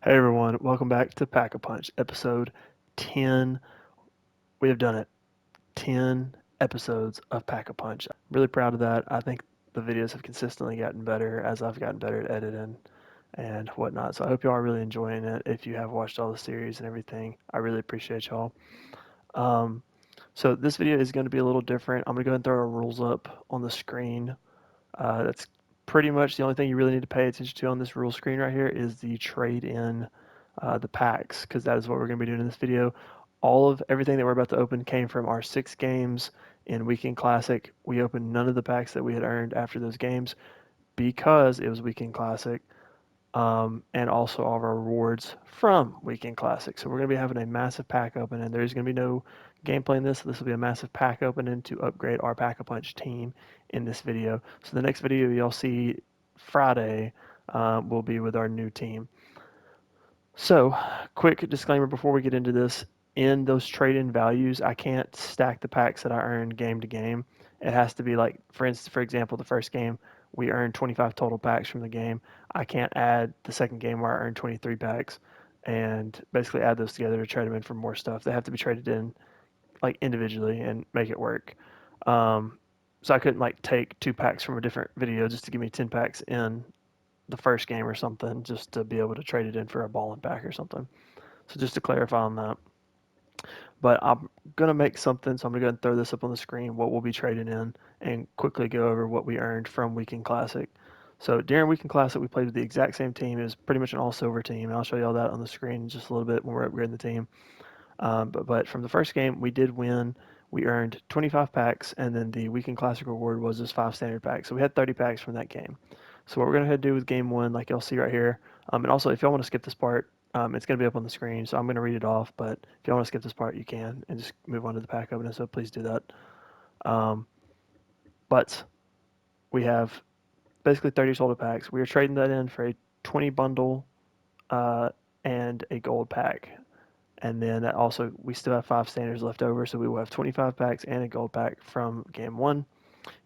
Hey everyone, welcome back to Pack-a-Punch, episode 10. We have done it. 10 episodes of Pack-a-Punch. Really proud of that. I think the videos have consistently gotten better as I've gotten better at editing and whatnot. So I hope y'all are really enjoying it. If you have watched all the series and everything, I really appreciate y'all. Um, so this video is going to be a little different. I'm going to go ahead and throw our rules up on the screen. That's pretty much the only thing you really need to pay attention to on this rule screen right here is the trade in the packs, because that is what we're going to be doing in this video. All of everything that we're about to open came from our 6 games in Weekend Classic. We opened none of the packs that we had earned after those games because it was Weekend Classic, and also all of our rewards from Weekend Classic. So we're going to be having a massive pack open, and there's going to be no gameplay in this. So this will be a massive pack opening to upgrade our Pack-a-Punch team in this video. So the next video you'll see Friday will be with our new team. So, quick disclaimer before we get into this. In those trade-in values, I can't stack the packs that I earned game to game. It has to be like, for instance, for example, the first game we earned 25 total packs from the game. I can't add the second game where I earned 23 packs and basically add those together to trade them in for more stuff. They have to be traded in like individually and make it work. Um, so I couldn't like take 2 packs from a different video just to give me 10 packs in the first game or something just to be able to trade it in for a ball and pack or something. So just to clarify on that. But I'm going to make something, so I'm going to go ahead and throw this up on the screen, what we'll be trading in, and quickly go over what we earned from Weekend Classic. So during Weekend Classic, we played with the exact same team. It was pretty much an all-silver team, and I'll show you all that on the screen in just a little bit when we're upgrading the team. But from the first game, we did win. We earned 25 packs, and then the Weekend Classic reward was just 5 standard packs. So we had 30 packs from that game. So what we're going to do with game 1, like y'all see right here, and also if y'all want to skip this part, it's going to be up on the screen, so I'm going to read it off. But if y'all want to skip this part, you can, and just move on to the pack opening. So please do that. Um, but we have basically 30 total packs. We are trading that in for a 20 bundle uh, and a gold pack. And then that also, we still have 5 standards left over, so we will have 25 packs and a gold pack from game 1.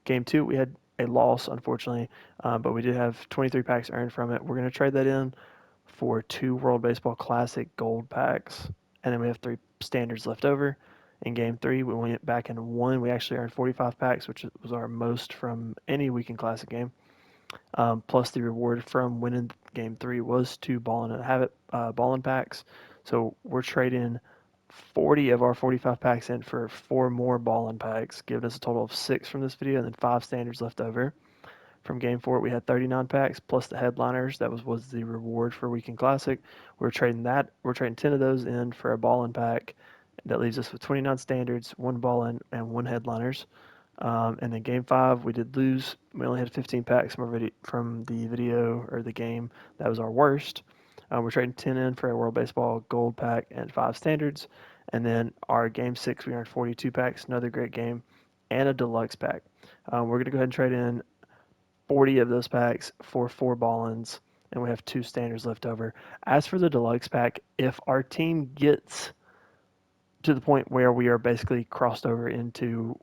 Game 2, we had a loss, unfortunately, but we did have 23 packs earned from it. We're going to trade that in for 2 World Baseball Classic gold packs, and then we have 3 standards left over. In game 3, we went back and won. We actually earned 45 packs, which was our most from any Weekend Classic game. Plus, the reward from winning game 3 was 2 ballin' packs. So we're trading 40 of our 45 packs in for 4 more ballin' packs, giving us a total of 6 from this video, and then 5 standards left over. From game 4, we had 39 packs plus the headliners. That was the reward for Weekend Classic. We're trading 10 of those in for a ballin' pack. That leaves us with 29 standards, 1 ballin', and 1 headliners. And then game 5, we did lose. We only had 15 packs from the video or the game. That was our worst. We're trading 10 in for a World Baseball gold pack and 5 standards. And then our game 6, we earned 42 packs, another great game, and a deluxe pack. We're going to go ahead and trade in 40 of those packs for 4 ball-ins, and we have 2 standards left over. As for the deluxe pack, if our team gets to the point where we are basically crossed over into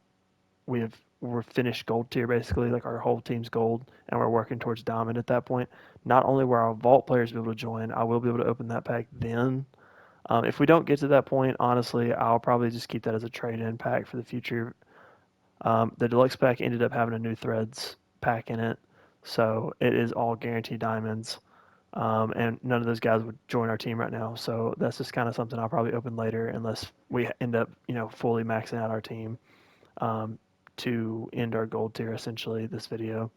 we're finished gold tier basically, like our whole team's gold, and we're working towards diamond at that point. Not only will our vault players be able to join, I will be able to open that pack then. If we don't get to that point, honestly, I'll probably just keep that as a trade-in pack for the future. The deluxe pack ended up having a new threads pack in it, so it is all guaranteed diamonds. And none of those guys would join our team right now, so that's just kind of something I'll probably open later, unless we end up, fully maxing out our team um, to end our gold tier essentially this video.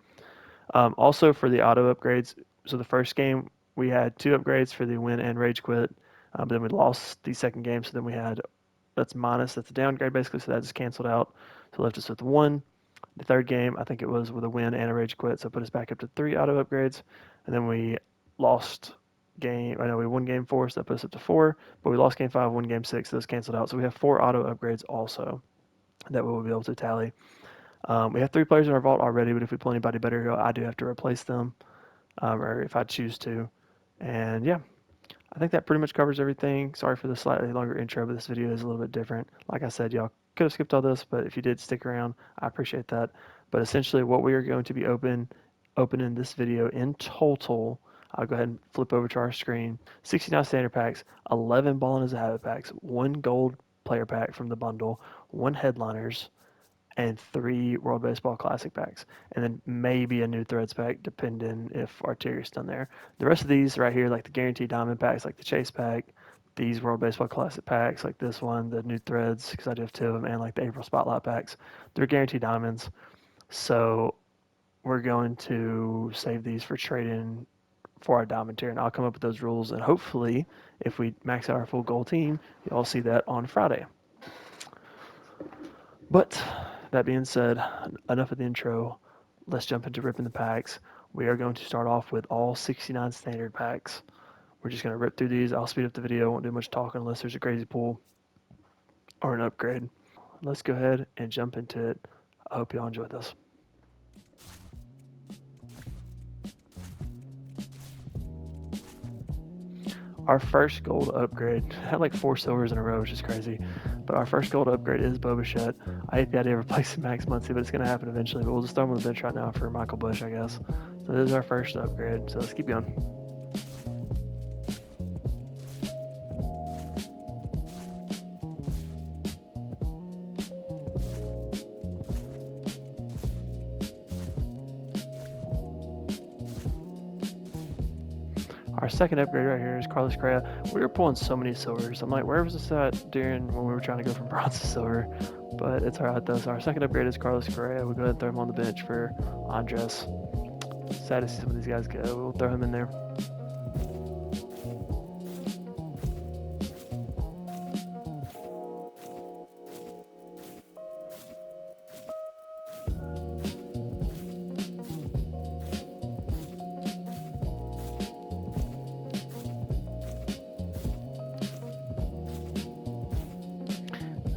Also for the auto upgrades, so the first game we had 2 upgrades for the win and rage quit, but then we lost the second game, so then we had that's a downgrade basically, so that just canceled out. So left us with 1. The third game, I think it was with a win and a rage quit, so put us back up to 3 auto upgrades, and then we lost I know we won game 4, so that put us up to 4, but we lost game 5, won game 6, so those canceled out. So we have 4 auto upgrades also that we will be able to tally. We have 3 players in our vault already, but if we pull anybody better, I do have to replace them, or if I choose to. And yeah, I think that pretty much covers everything. Sorry for the slightly longer intro, but this video is a little bit different. Like I said, y'all could have skipped all this, but if you did stick around, I appreciate that. But essentially, what we are going to be opening this video in total, I'll go ahead and flip over to our screen. 69 standard packs, 11 Ballin' as a Habit packs, 1 gold player pack from the bundle, 1 headliners, and 3 World Baseball Classic packs. And then maybe a new Threads pack, depending if Arteria's done there. The rest of these right here, like the Guaranteed Diamond packs, like the Chase pack, these World Baseball Classic packs, like this one, the new Threads, because I do have 2 of them, and like the April Spotlight packs, they're Guaranteed Diamonds. So we're going to save these for trading for our diamond tier, and I'll come up with those rules, and hopefully if we max out our full gold team, you'll see that on Friday. But that being said, enough of the intro. Let's jump into ripping the packs. We are going to start off with all 69 standard packs. We're just going to rip through these. I'll speed up the video. Won't do much talking unless there's a crazy pull or an upgrade. Let's go ahead and jump into it. I hope y'all enjoyed this. Our first gold upgrade had like 4 silvers in a row, which is crazy. But our first gold upgrade is Bo Bichette. I hate the idea of replacing Max Muncy, but it's going to happen eventually. But we'll just throw him on the bench right now for Michael Busch, I guess. So this is our first upgrade. So let's keep going. Our second upgrade right here is Carlos Correa. We were pulling so many silvers. I'm like, where was this at during when we were trying to go from bronze to silver? But it's alright though. So our second upgrade is Carlos Correa. We'll go ahead and throw him on the bench for Andres. Sad to see some of these guys go. We'll throw him in there.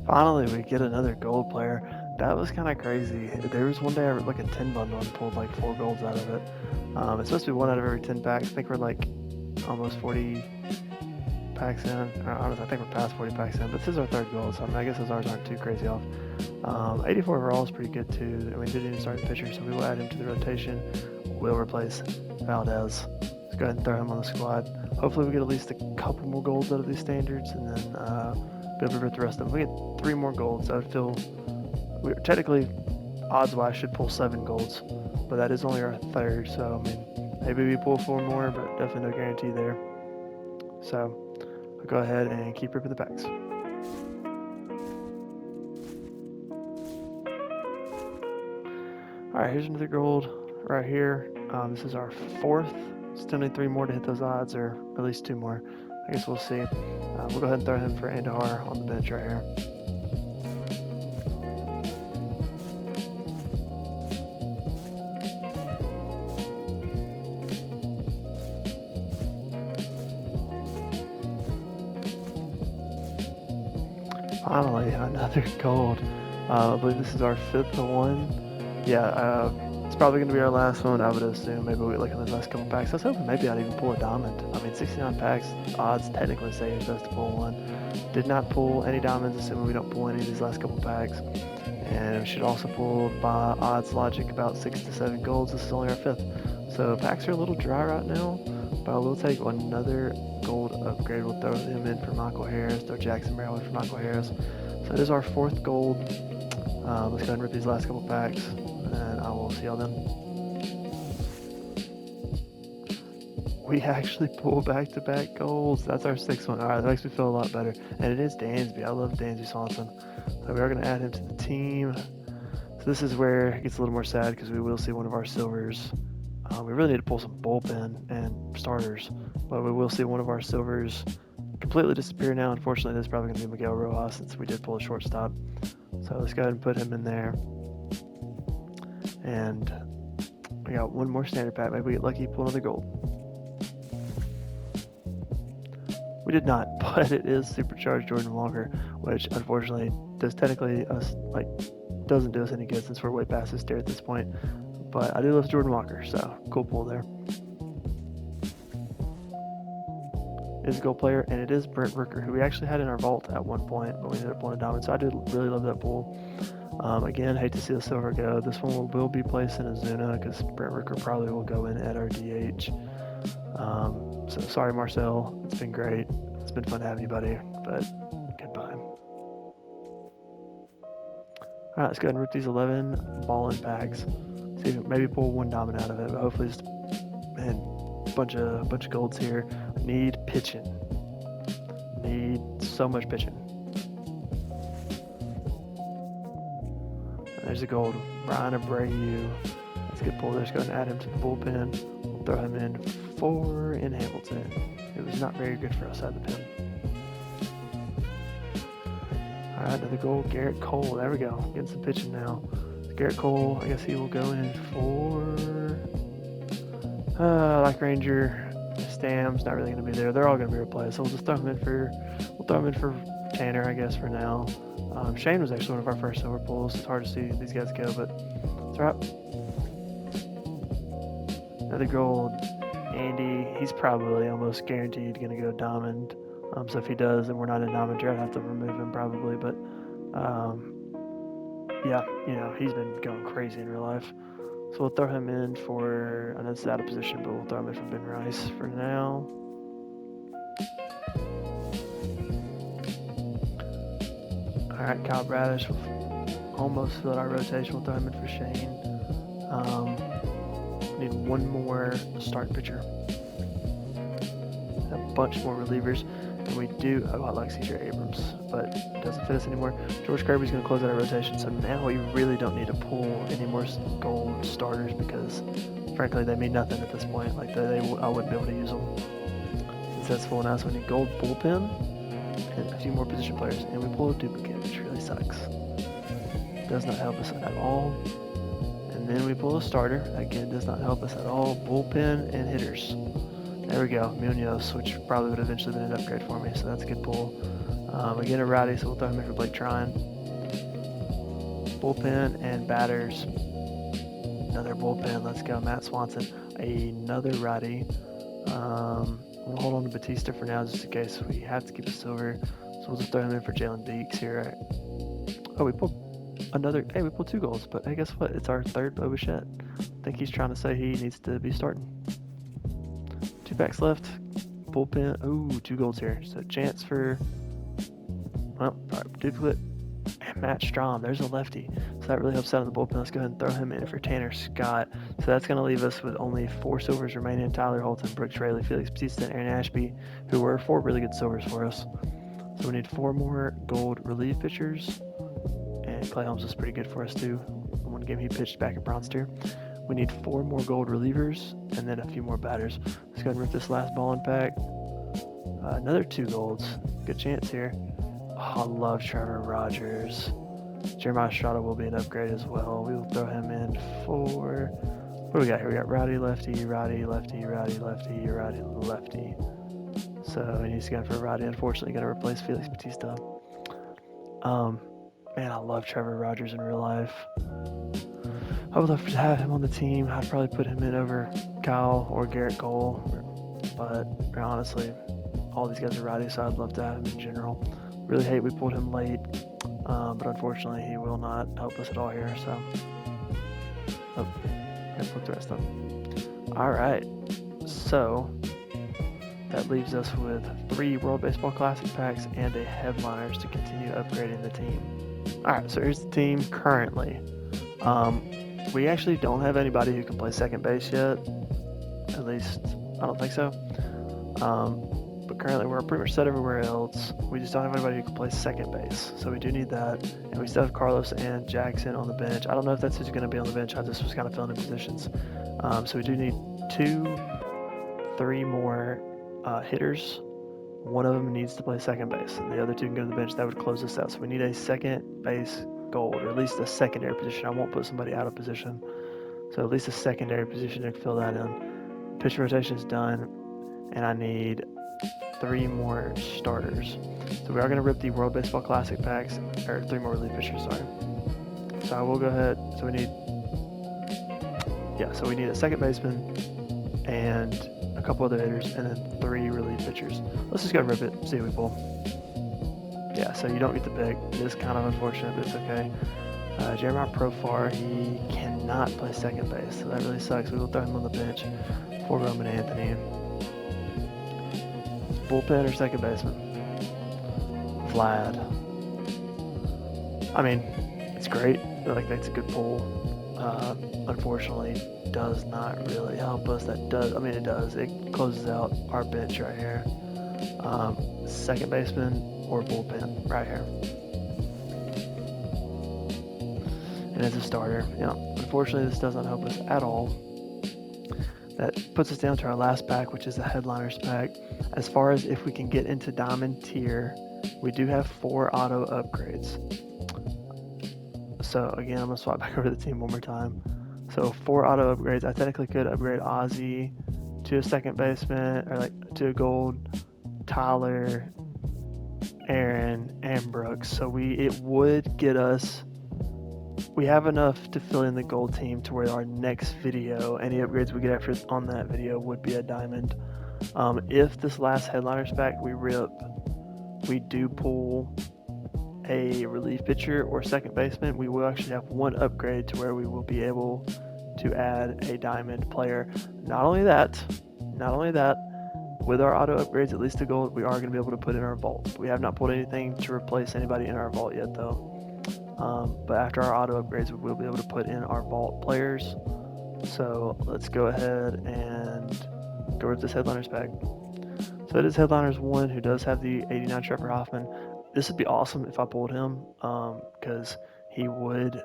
Finally, we get another gold player. That was kind of crazy. There was one day I ripped like a 10 bundle and pulled like 4 golds out of it. It's supposed to be 1 out of every 10 packs. I think we're like almost 40 packs in. Honestly, I think we're past 40 packs in, but this is our 3rd gold, so I mean, I guess those ours aren't too crazy off. 84 overall is pretty good too. I mean, didn't even start pitcher, so we will add him to the rotation. We'll replace Valdez. Let's go ahead and throw him on the squad. Hopefully we get at least a couple more golds out of these standards, and then be able to rip the rest of them. We get 3 more golds. I would feel we're technically, odds-wise, should pull 7 golds, but that is only our 3rd. So I mean, maybe we pull 4 more, but definitely no guarantee there. So I'll go ahead and keep ripping the packs. All right, here's another gold right here. This is our 4th. Still need 3 more to hit those odds, or at least 2 more. I guess we'll see. We'll go ahead and throw him for Andahar on the bench right here. Finally, another gold. I believe this is our 5th one. Yeah, it's probably going to be our last one, I would assume. Maybe we look at the last couple packs. I was hoping maybe I'd even pull a diamond. I mean, 69 packs, odds technically say you're supposed to pull 1. Did not pull any diamonds, assuming we don't pull any of these last couple packs. And we should also pull, by odds logic, about 6 to 7 golds. This is only our 5th. So packs are a little dry right now, but I will take another gold upgrade. We'll throw him in for Michael Harris, throw Jackson Merrill in for Michael Harris. So it is our 4th gold. Let's go ahead and rip these last couple packs, and I will see y'all then. We actually pull back-to-back golds. That's our 6th one. All right, that makes me feel a lot better. And it is Dansby. I love Dansby Swanson. So we are going to add him to the team. So this is where it gets a little more sad because we will see one of our silvers. We really need to pull some bullpen and starters, but we will see one of our silvers completely disappear now. Unfortunately, this is probably going to be Miguel Rojas since we did pull a shortstop. So let's go ahead and put him in there. And we got 1 more standard pack. Maybe we get lucky, pull another gold. We did not, but it is Supercharged Jordan Walker, which unfortunately does technically us doesn't do us any good since we're way past this tier at this point. But I do love Jordan Walker, so cool pull there. It is a gold player, and it is Brent Rooker, who we actually had in our vault at one point, but we ended up pulling a diamond. So I did really love that pull. Again, hate to see the silver go. This one will be placed in Azuna because Brent Rooker probably will go in at our DH. So sorry, Marcel. It's been great. It's been fun having you, buddy, but goodbye. All right, let's go ahead and rip these 11 ball-in packs. See if maybe pull one diamond out of it, but hopefully just, man, bunch of golds here. Need pitching. Need so much pitching. There's a gold. Brian Abreu. That's a good pull. Let's go ahead and add him to the bullpen. We'll throw him in 4 in Hamilton. It was not very good for us out of the pen. All right, another goal. Garrett Cole. There we go. Getting some pitching now. Garrett Cole, I guess he will go in for like Ranger. Stam's not really going to be there. They're all going to be replaced. So we'll just throw him in for Tanner, I guess, for now. Shane was actually one of our first silver pulls. It's hard to see these guys go, but it's all right. Another gold. Andy, he's probably almost guaranteed going to go diamond. So if he does, then we're not in diamond tier. I'd have to remove him probably, but yeah, he's been going crazy in real life. So we'll throw him in for, I know it's out of position, but we'll throw him in for Ben Rice for now. All right, Kyle Bradish, almost filled our rotation. We'll throw him in for Shane. Need one more start pitcher. A bunch more relievers. And we do, I like CJ Abrams, but it doesn't fit us anymore. George Kirby's going to close out our rotation, so now we really don't need to pull any more gold starters because, frankly, they mean nothing at this point. Like, I wouldn't be able to use them. Since that's full now, so we need gold bullpen and a few more position players, and we pull a duplicate, which really sucks. Does not help us at all. And then we pull a starter. Again, does not help us at all. Bullpen and hitters. There we go, Munoz, which probably would have eventually been an upgrade for me, so that's a good pull. Again, a righty, so we'll throw him in for Blake Trine. Bullpen and batters. Another bullpen, let's go. Matt Swanson, another righty. We'll hold on to Batista for now, just in case we have to keep a silver. So we'll just throw him in for Jalen Beeks here. Oh, we pulled another, hey, we pulled 2 goals, but hey, guess what? It's our 3rd Bo Bichette. I think he's trying to say he needs to be starting. 2 packs left. Bullpen. Ooh, 2 golds here. So chance for, well, duplicate. And Matt Strom. There's a lefty. So that really helps out in the bullpen. Let's go ahead and throw him in for Tanner Scott. So that's going to leave us with only 4 silvers remaining. Tyler Holton, Brooks Raley, Felix Bautista, and Aaron Ashby, who were 4 really good silvers for us. So we need 4 more gold relief pitchers. And Clay Holmes was pretty good for us too. One game he pitched back at Bronze Tier. We need 4 more gold relievers and then a few more batters. Let's go ahead and rip this last ball in pack. Another 2 golds. Good chance here. Oh, I love Trevor Rogers. Jeremiah Estrada will be an upgrade as well. We will throw him in for, what do we got here? We got righty, lefty, righty, lefty, righty, lefty, righty, lefty. So he needs to go for a righty. Unfortunately, got to replace Felix Bautista. Man, I love Trevor Rogers in real life. I would love to have him on the team. I'd probably put him in over Kyle or Garrett Cole, but honestly, all these guys are righty, so I'd love to have him in general. Really hate we pulled him late, but unfortunately he will not help us at all here, so. Oh, gotta flip the rest of them. Alright, so that leaves us with 3 World Baseball Classic packs and a Headliners to continue upgrading the team. Alright, so here's the team currently. We actually don't have anybody who can play second base yet. At least, I don't think so. But currently we're pretty much set everywhere else. We just don't have anybody who can play second base. So we do need that. And we still have Carlos and Jackson on the bench. I don't know if that's who's going to be on the bench. I just was kind of filling in positions. So we do need 3 more hitters. One of them needs to play second base. And the other 2 can go to the bench. That would close us out. So we need a second base gold, or at least a secondary position. I won't put somebody out of position. So at least a secondary position to fill that in. Pitch rotation is done. And I need 3 more starters. So we are going to rip the World Baseball Classic packs, or 3 more relief pitchers, sorry. So I will go ahead. So we need a second baseman and a couple other hitters, and then 3 relief pitchers. Let's just go rip it, see who we pull. Yeah, so you don't get the pick. It is kind of unfortunate, but it's okay. Jeremiah Profar, he cannot play second base, so that really sucks. We will throw him on the bench for Roman Anthony. Bullpen or second baseman? Vlad. I mean, it's great. Like, that's a good pull. Unfortunately, does not really help us. That does, I mean, it does. It closes out our bench right here. Second baseman or bullpen right here. And as a starter, unfortunately, this does not help us at all. That puts us down to our last pack, which is the Headliners pack. As far as if we can get into Diamond tier, we do have 4 auto upgrades. So again, I'm gonna swap back over the team one more time. So 4 auto upgrades. I technically could upgrade Ozzy to a second baseman, or like to a gold, Tyler, Aaron, and Brooks. So it would get us. We have enough to fill in the gold team to where our next video, any upgrades we get after on that video, would be a diamond. If this last Headliners pack we rip, we do pull a relief pitcher or second baseman, we will actually have 1 upgrade to where we will be able to add a diamond player. Not only that, with our auto upgrades, at least to gold, we are going to be able to put in our vault. We have not pulled anything to replace anybody in our vault yet, though. But after our auto upgrades, we will be able to put in our vault players. So let's go ahead and go with this Headliners pack. So it is Headliners 1, who does have the 89 Trevor Hoffman. This would be awesome if I pulled him, because he would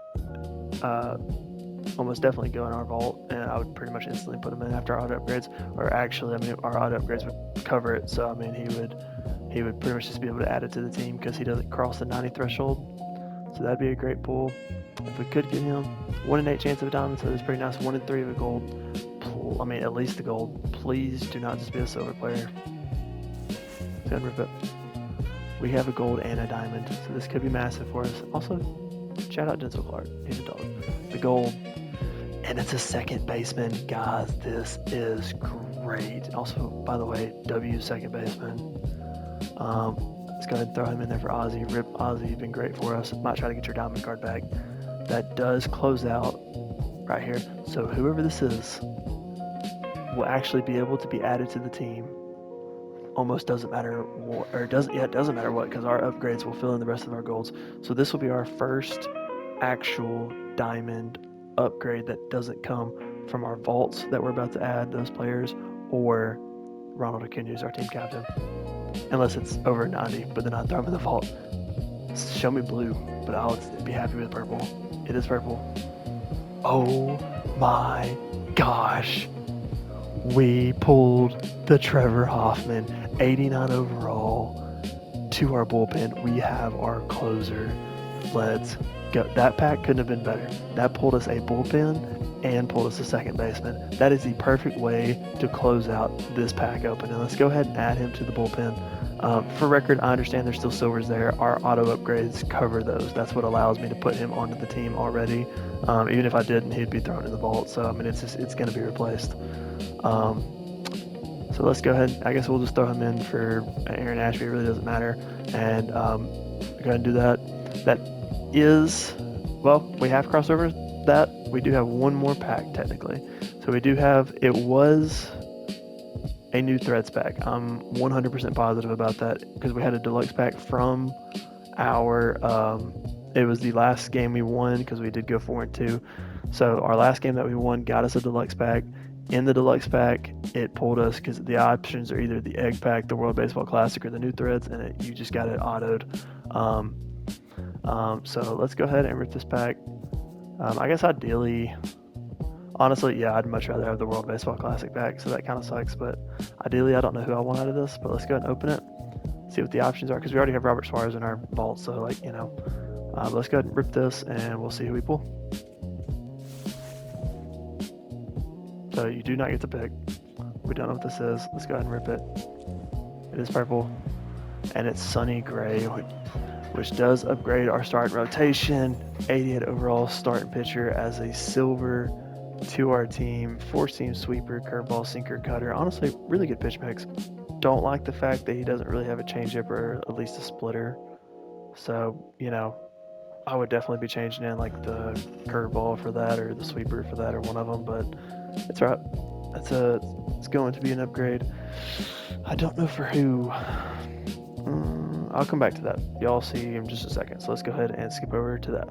almost definitely go in our vault, and I would pretty much instantly put him in after our auto upgrades. Or actually, I mean, our auto upgrades would cover it. So I mean, he would pretty much just be able to add it to the team because he doesn't cross the 90 threshold. So that'd be a great pull. If we could get him, 1 in 8 chance of a diamond, so it's pretty nice. 1 in 3 of a gold. I mean, at least the gold. Please do not just be a silver player. Go ahead and rip it. We have a gold and a diamond, so this could be massive for us. Also, shout out Denzel Clark. He's a dog. The gold. And it's a second baseman. Guys, this is great. Also, by the way, W second baseman. Let's go ahead and throw him in there for Ozzy. Rip Ozzy, you've been great for us. Might try to get your diamond card back. That does close out right here. So whoever this is will actually be able to be added to the team. Almost doesn't matter what, or it doesn't matter what, because our upgrades will fill in the rest of our golds. So this will be our first actual diamond upgrade that doesn't come from our vaults that we're about to add those players, or Ronald Acuna is our team captain. Unless it's over 90, but then I throw him in the vault. Show me blue, but I'll be happy with purple. It is purple. Oh my gosh. We pulled the Trevor Hoffman, 89 overall, to our bullpen. We have our closer. Let's go. That pack couldn't have been better. That pulled us a bullpen and pulled us a second baseman. That is the perfect way to close out this pack open. And let's go ahead and add him to the bullpen. For record, I understand there's still silvers there. Our auto upgrades cover those. That's what allows me to put him onto the team already. Even if I didn't, he'd be thrown in the vault. So I mean, it's going to be replaced. So let's go ahead. I guess we'll just throw him in for Aaron Ashby. It really doesn't matter. And go ahead and do that. That is, well, we have crossover that. We do have 1 more pack technically. So we do have, it was a new threads pack. I'm 100% positive about that because we had a deluxe pack from our, it was the last game we won because we did go 4-2. So our last game that we won got us a deluxe pack. In the deluxe pack, it pulled us because the options are either the egg pack, the World Baseball Classic, or the new threads, and you just got it autoed. So let's go ahead and rip this pack. I guess ideally, honestly, yeah, I'd much rather have the World Baseball Classic pack, so that kind of sucks. But ideally, I don't know who I want out of this, but let's go ahead and open it, see what the options are, because we already have Robert Suarez in our vault, so like, let's go ahead and rip this, and we'll see who we pull. So you do not get to pick. We don't know what this is. Let's go ahead and rip it. It is purple, and it's Sonny Gray, which does upgrade our starting rotation. 88 overall starting pitcher as a silver to our team. 4-seam sweeper, curveball, sinker, cutter. Honestly, really good pitch mix. Don't like the fact that he doesn't really have a changeup or at least a splitter. So, I would definitely be changing in like the curveball for that or the sweeper for that or one of them, but it's right. That's a is going to be an upgrade. I don't know for who. I'll come back to that. Y'all see in just a second. So let's go ahead and skip over to that.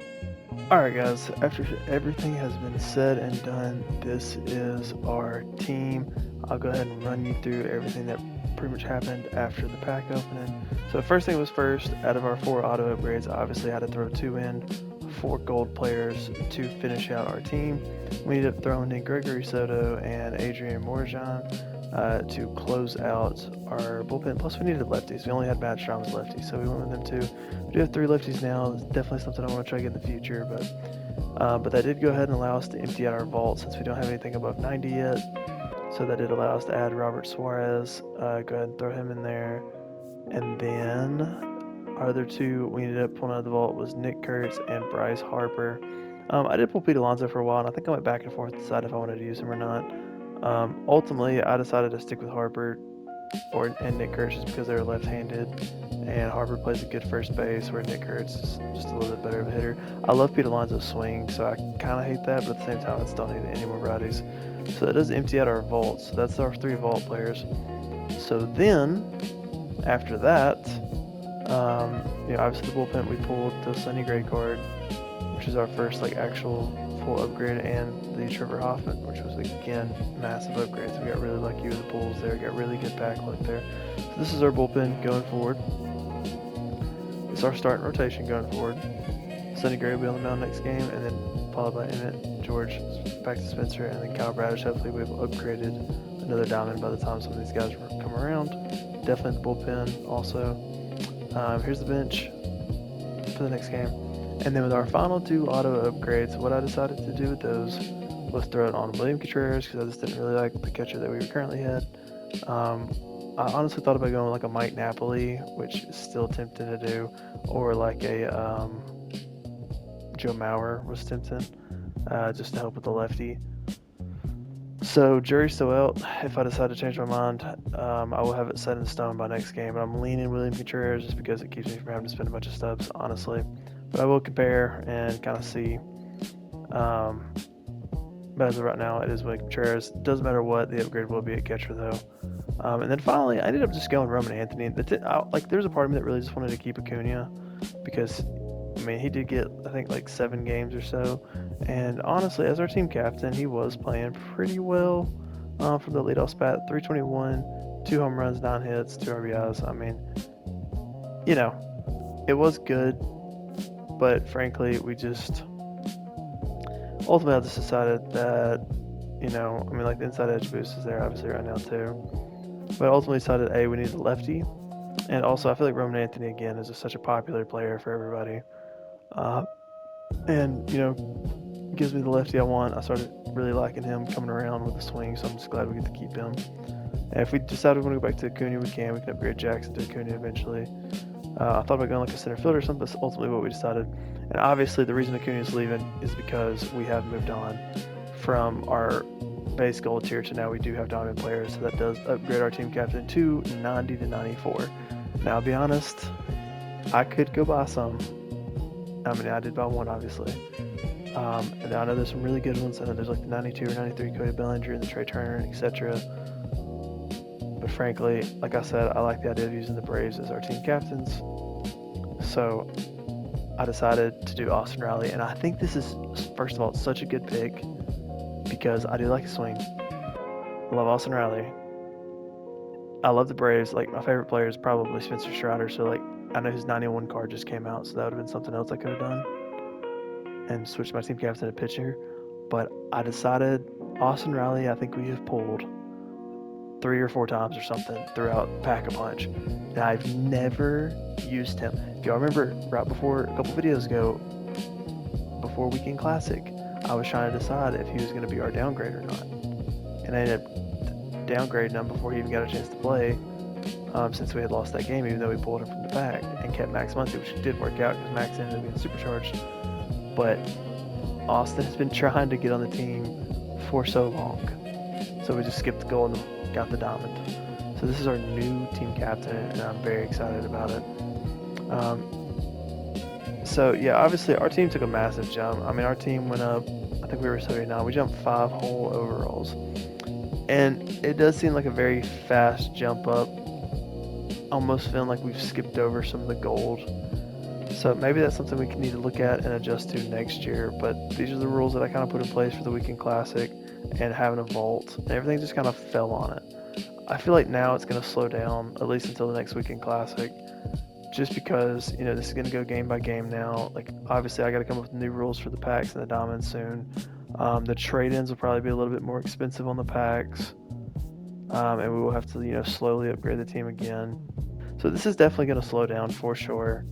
Alright guys, after everything has been said and done, this is our team. I'll go ahead and run you through everything that pretty much happened after the pack opening. So first thing was first, out of our 4 auto upgrades, I obviously had to throw 2 in, 4 gold players to finish out our team. We ended up throwing in Gregory Soto and Adrian Morejon to close out our bullpen. Plus we needed lefties. We only had Matt Strom as lefty, so we went with them too. We do have 3 lefties now. It's definitely something I want to try to get in the future, but that did go ahead and allow us to empty out our vault since we don't have anything above 90 yet. So that did allow us to add Robert Suarez. Go ahead and throw him in there. And then our other 2 we ended up pulling out of the vault was Nick Kurtz and Bryce Harper. I did pull Pete Alonso for a while, and I think I went back and forth to decide if I wanted to use him or not. Ultimately, I decided to stick with Harper and Nick Kurtz just because they're left-handed, and Harper plays a good first base, where Nick Kurtz is just a little bit better of a hitter. I love Pete Alonso's swing, so I kind of hate that, but at the same time, I still need any more bodies. So that does empty out our vault. So that's our 3 vault players. So then, after that, obviously the bullpen, we pulled the Sonny Gray card, which is our first actual full upgrade, and the Trevor Hoffman, which was again massive upgrades. We got really lucky with the pulls there, got really good back luck there. So this is our bullpen going forward. It's our starting rotation going forward. Sonny Gray will be on the mound next game, and then followed by Emmett, George, back to Spencer, and then Kyle Bradish. Hopefully we've upgraded another diamond by the time some of these guys come around. Definitely the bullpen also. Here's the bench for the next game. And then with our final 2 auto upgrades, what I decided to do with those was throw it on William Contreras, because I just didn't really like the catcher that we currently had. I honestly thought about going with a Mike Napoli, which is still tempting to do, or a Joe Mauer was tempting, just to help with the lefty. So jury's still out. If I decide to change my mind, I will have it set in stone by next game. But I'm leaning William Contreras just because it keeps me from having to spend a bunch of stubs, honestly. But I will compare and kind of see. But as of right now, it is William Contreras. Doesn't matter what, the upgrade will be at catcher though. And then finally, I ended up just going Roman Anthony. There's a part of me that really just wanted to keep Acuna because, he did get, I think, 7 games or so. And honestly, as our team captain, he was playing pretty well from the leadoff spot. 321, 2 home runs, 9 hits, 2 RBIs. It was good. But frankly, ultimately I just decided that, the inside edge boost is there obviously right now too. But ultimately decided, we need a lefty. And also, I feel like Roman Anthony, again, is just such a popular player for everybody. And, gives me the lefty I want. I started really liking him coming around with the swing, so I'm just glad we get to keep him. And if we decide we want to go back to Acuna, we can. We can upgrade Jackson to Acuna eventually. I thought about going a center fielder or something, but that's ultimately what we decided. And obviously, the reason Acuna is leaving is because we have moved on from our base gold tier to now we do have diamond players, so that does upgrade our team captain to 90 to 94. Now, I'll be honest, I could go buy some. I did buy one, obviously. And I know there's some really good ones. I know there's the 92 or 93 Cody Bellinger and the Trey Turner, etc. But frankly, like I said, I like the idea of using the Braves as our team captains. So I decided to do Austin Riley. And I think this is, first of all, it's such a good pick because I do like the swing. I love Austin Riley. I love the Braves. My favorite player is probably Spencer Strider. So, I know his 91 card just came out, so that would have been something else I could have done and switched my team captain to pitcher. But I decided Austin Riley, I think we have pulled 3 or 4 times or something throughout Pack-a-Punch, and I've never used him. If y'all remember, right before, a couple videos ago, before Weekend Classic, I was trying to decide if he was going to be our downgrade or not. And I ended up downgrading him before he even got a chance to play, since we had lost that game, even though we pulled him from the pack and kept Max Muncy, which did work out because Max ended up being supercharged. But Austin has been trying to get on the team for so long. So we just skipped the goal and got the diamond. So this is our new team captain, and I'm very excited about it. So yeah, obviously our team took a massive jump. Our team went up, I think we were 79. We jumped 5 whole overalls. And it does seem like a very fast jump up, almost feeling like we've skipped over some of the gold. So maybe that's something we can need to look at and adjust to next year. But these are the rules that I kind of put in place for the Weekend Classic and having a vault, and everything just kind of fell on it. I feel like now it's going to slow down, at least until the next Weekend Classic, just because, this is going to go game by game now. Like, obviously, I got to come up with new rules for the packs and the diamonds soon. The trade-ins will probably be a little bit more expensive on the packs, and we will have to, slowly upgrade the team again. So this is definitely going to slow down for sure.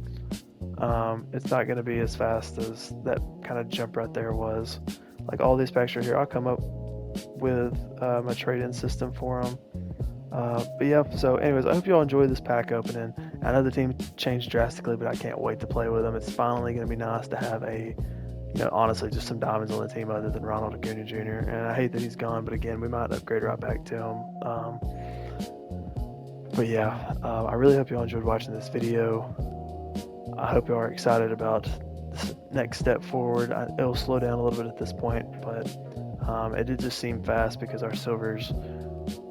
It's not going to be as fast as that kind of jump right there was. Like all these packs right here, I'll come up with my trade-in system for them. But yeah, so anyways, I hope you all enjoyed this pack opening. I know the team changed drastically, but I can't wait to play with them. It's finally going to be nice to have honestly, just some diamonds on the team other than Ronald Acuna Jr. And I hate that he's gone, but again, we might upgrade right back to him. But yeah, I really hope you all enjoyed watching this video. I hope you are excited about this next step forward. It'll slow down a little bit at this point, but it did just seem fast because our silvers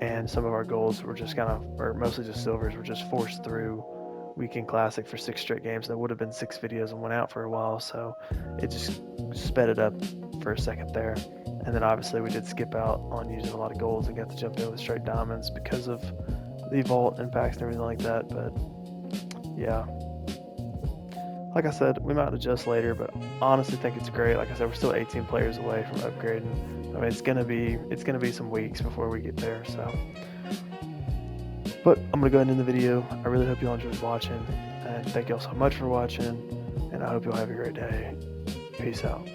and some of our golds were just or mostly just silvers, were just forced through Weekend Classic for 6 straight games. That would have been 6 videos and went out for a while, so it just sped it up for a second there. And then obviously we did skip out on using a lot of golds and got to jump in with straight diamonds because of the vault impacts and everything like that. But yeah, like I said, we might adjust later, but honestly think it's great. Like I said, we're still 18 players away from upgrading. I mean, it's gonna be some weeks before we get there. So, but I'm gonna go ahead and end the video. I really hope you all enjoyed watching, and thank you all so much for watching. And I hope you all have a great day. Peace out.